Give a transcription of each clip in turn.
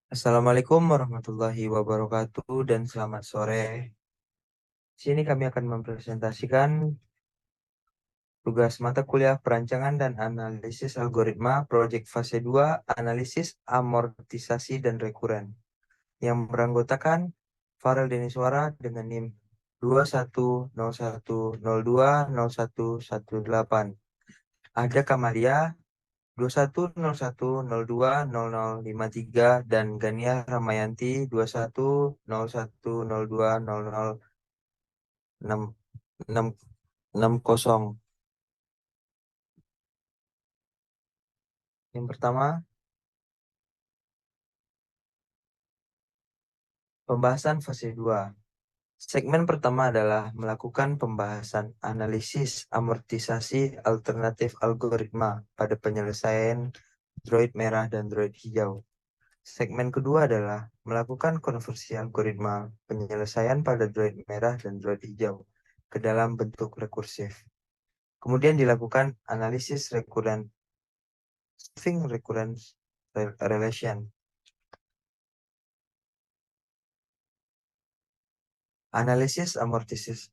Assalamualaikum warahmatullahi wabarakatuh dan selamat sore. Di sini kami akan mempresentasikan tugas mata kuliah perancangan dan analisis algoritma proyek fase 2 analisis amortisasi dan rekuren yang beranggotakan Farel Deniswara dengan NIM 2101020118. Ada Kamalia 2101020053 dan Gania Ramayanti 2101020060. Yang pertama, pembahasan fase 2. Segmen pertama adalah melakukan pembahasan analisis amortisasi alternatif algoritma pada penyelesaian Droid merah dan Droid hijau. Segmen kedua adalah melakukan konversi algoritma penyelesaian pada Droid merah dan Droid hijau ke dalam bentuk rekursif. Kemudian dilakukan analisis recurrent solving recurrence relation. Analisis amortisasi.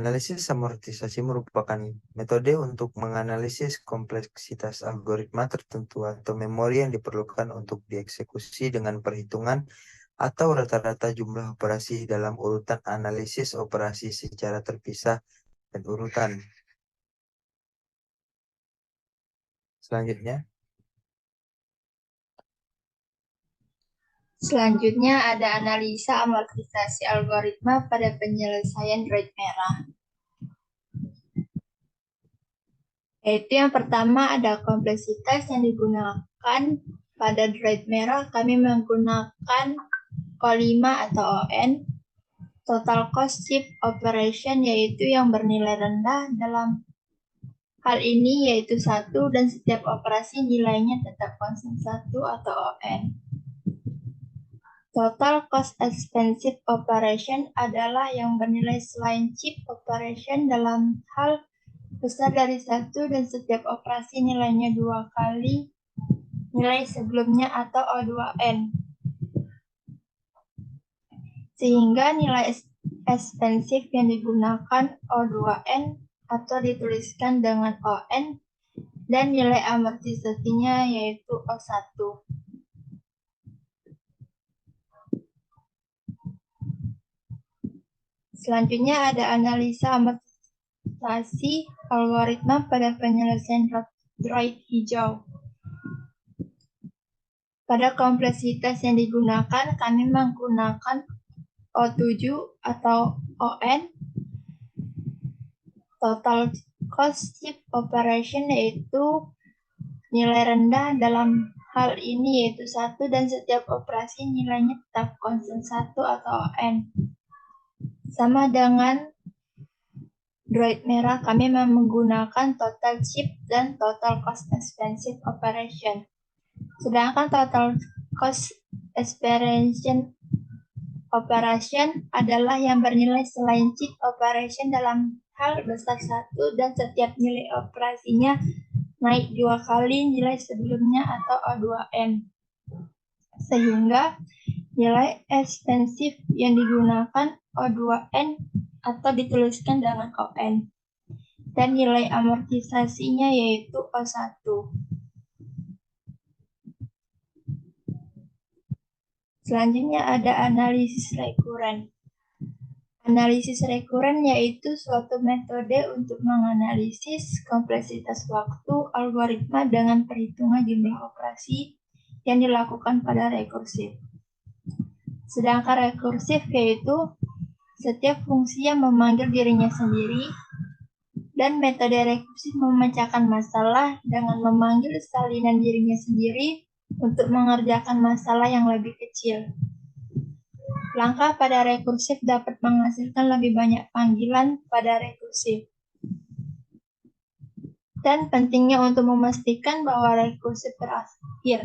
Analisis amortisasi merupakan metode untuk menganalisis kompleksitas algoritma tertentu atau memori yang diperlukan untuk dieksekusi dengan perhitungan atau rata-rata jumlah operasi dalam urutan analisis operasi secara terpisah dan urutan. Selanjutnya ada analisa amortisasi algoritma pada penyelesaian Droid merah. Yaitu yang pertama ada kompleksitas yang digunakan pada Droid merah. Kami menggunakan O5 atau ON. Total cost chip operation yaitu yang bernilai rendah dalam hal ini yaitu 1 dan setiap operasi nilainya tetap konstan 1 atau ON. Total cost expensive operation adalah yang bernilai selain chip operation dalam hal besar dari 1 dan setiap operasi nilainya 2 kali nilai sebelumnya atau O2N. Sehingga nilai expensive yang digunakan O2N atau dituliskan dengan ON dan nilai amortisasinya yaitu O1. Selanjutnya ada analisa amortisasi algoritma pada penyelesaian Droid hijau. Pada kompleksitas yang digunakan, kami menggunakan O7 atau ON. Total cost chip operation yaitu nilai rendah dalam hal ini yaitu 1 dan setiap operasi nilainya tetap konstan 1 atau ON. Sama dengan Droid merah, kami menggunakan total chip dan total cost expensive operation. Sedangkan total cost operation adalah yang bernilai selain chip operation dalam hal besar 1 dan setiap nilai operasinya naik 2 kali nilai sebelumnya atau O2N. Sehingga nilai expensive yang digunakan O2N atau dituliskan dengan ON. Dan nilai amortisasinya yaitu O1. Selanjutnya ada analisis rekuren. Analisis rekuren yaitu suatu metode untuk menganalisis kompleksitas waktu algoritma dengan perhitungan jumlah operasi yang dilakukan pada rekursif. Sedangkan rekursif yaitu setiap fungsi yang memanggil dirinya sendiri dan metode rekursif memecahkan masalah dengan memanggil salinan dirinya sendiri untuk mengerjakan masalah yang lebih kecil. Langkah pada rekursif dapat menghasilkan lebih banyak panggilan pada rekursif. Dan pentingnya untuk memastikan bahwa rekursif berakhir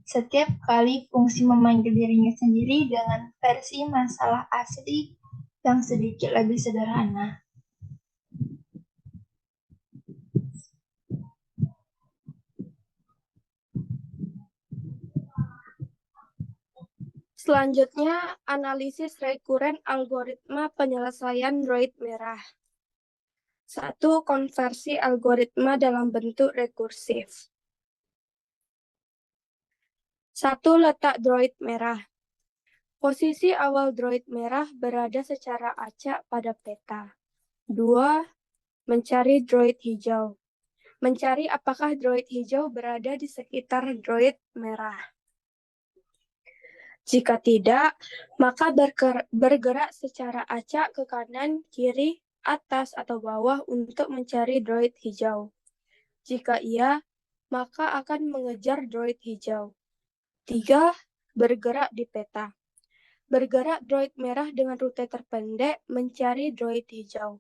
setiap kali fungsi memanggil dirinya sendiri dengan versi masalah asli yang sedikit lebih sederhana. Selanjutnya, analisis rekuren algoritma penyelesaian droid merah. 1. Konversi algoritma dalam bentuk rekursif. 1. Letak droid merah. Posisi awal droid merah berada secara acak pada peta. 2. Mencari droid hijau. Mencari apakah droid hijau berada di sekitar droid merah. Jika tidak, maka bergerak secara acak ke kanan, kiri, atas, atau bawah untuk mencari droid hijau. Jika iya, maka akan mengejar droid hijau. 3. Bergerak di peta. Bergerak droid merah dengan rute terpendek mencari droid hijau.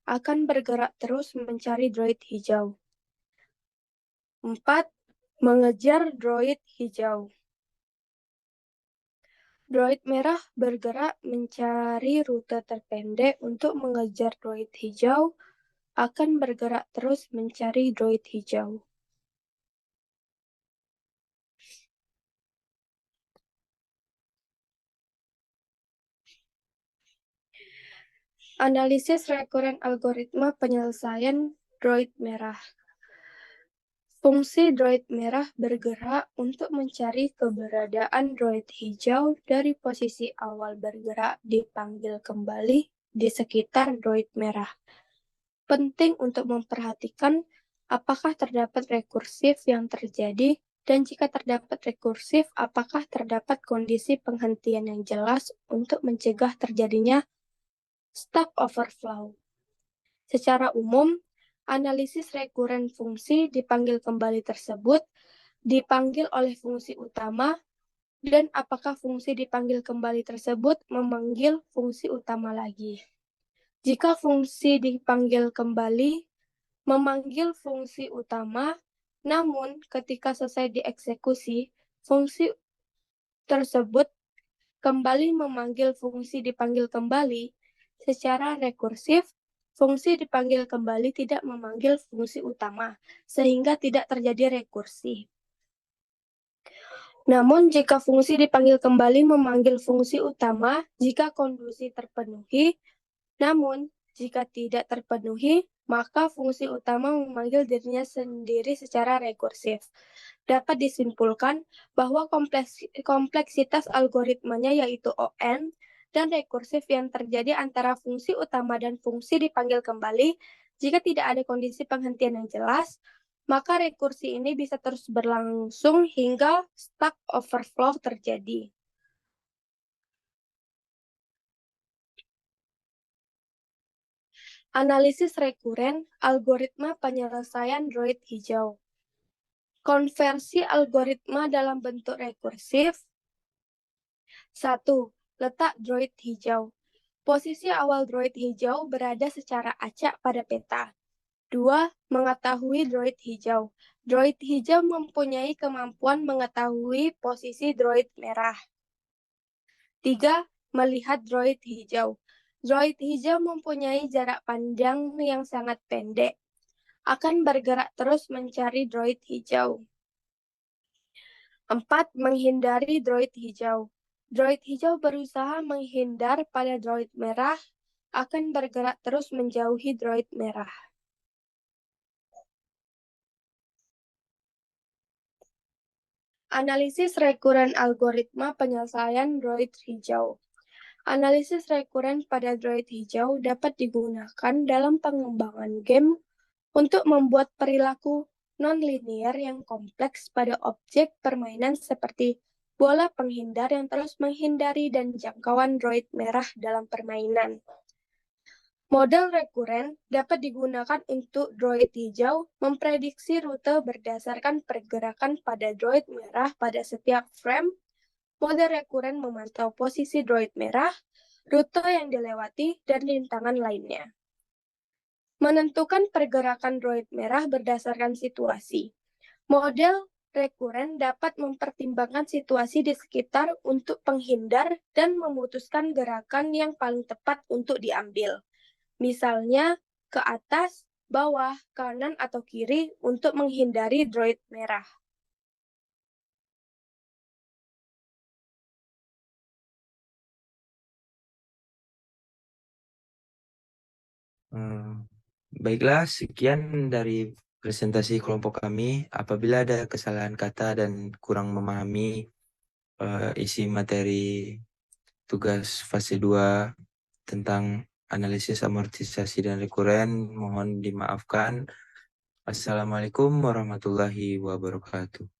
Akan bergerak terus mencari droid hijau. 4. Mengejar droid hijau. Droid merah bergerak mencari rute terpendek untuk mengejar droid hijau, akan bergerak terus mencari droid hijau. Analisis rekuren algoritma penyelesaian droid merah. Fungsi droid merah bergerak untuk mencari keberadaan droid hijau dari posisi awal bergerak dipanggil kembali di sekitar droid merah. Penting untuk memperhatikan apakah terdapat rekursif yang terjadi dan jika terdapat rekursif, apakah terdapat kondisi penghentian yang jelas untuk mencegah terjadinya stack overflow. Secara umum, analisis rekuren fungsi dipanggil kembali tersebut dipanggil oleh fungsi utama dan apakah fungsi dipanggil kembali tersebut memanggil fungsi utama lagi. Jika fungsi dipanggil kembali memanggil fungsi utama, namun ketika selesai dieksekusi, fungsi tersebut kembali memanggil fungsi dipanggil kembali secara rekursif, fungsi dipanggil kembali tidak memanggil fungsi utama, sehingga tidak terjadi rekursi. Namun, jika fungsi dipanggil kembali memanggil fungsi utama, jika kondisi terpenuhi, namun jika tidak terpenuhi, maka fungsi utama memanggil dirinya sendiri secara rekursif. Dapat disimpulkan bahwa kompleksitas algoritmanya yaitu ON dan rekursif yang terjadi antara fungsi utama dan fungsi dipanggil kembali jika tidak ada kondisi penghentian yang jelas, maka rekursi ini bisa terus berlangsung hingga stack overflow terjadi. Analisis rekuren algoritma penyelesaian droid hijau. Konversi algoritma dalam bentuk rekursif. 1. Letak droid hijau. Posisi awal droid hijau berada secara acak pada peta. 2. Mengetahui droid hijau. Droid hijau mempunyai kemampuan mengetahui posisi droid merah. 3. Melihat droid hijau. Droid hijau mempunyai jarak pandang yang sangat pendek. Akan bergerak terus mencari droid hijau. 4. Menghindari droid hijau. Droid hijau berusaha menghindar pada droid merah, akan bergerak terus menjauhi droid merah. Analisis rekuren algoritma penyelesaian droid hijau. Analisis rekuren pada droid hijau dapat digunakan dalam pengembangan game untuk membuat perilaku non-linear yang kompleks pada objek permainan seperti bola penghindar yang terus menghindari dan jangkauan droid merah dalam permainan. Model rekuren dapat digunakan untuk droid hijau memprediksi rute berdasarkan pergerakan pada droid merah pada setiap frame. Model rekuren memantau posisi droid merah, rute yang dilewati, dan rintangan lainnya. Menentukan pergerakan droid merah berdasarkan situasi. Model rekuren dapat mempertimbangkan situasi di sekitar untuk penghindar dan memutuskan gerakan yang paling tepat untuk diambil. Misalnya, ke atas, bawah, kanan, atau kiri untuk menghindari droid merah. Baiklah, sekian dari presentasi kelompok kami. Apabila ada kesalahan kata dan kurang memahami isi materi tugas fase 2 tentang analisis amortisasi dan rekuren, mohon dimaafkan. Assalamualaikum warahmatullahi wabarakatuh.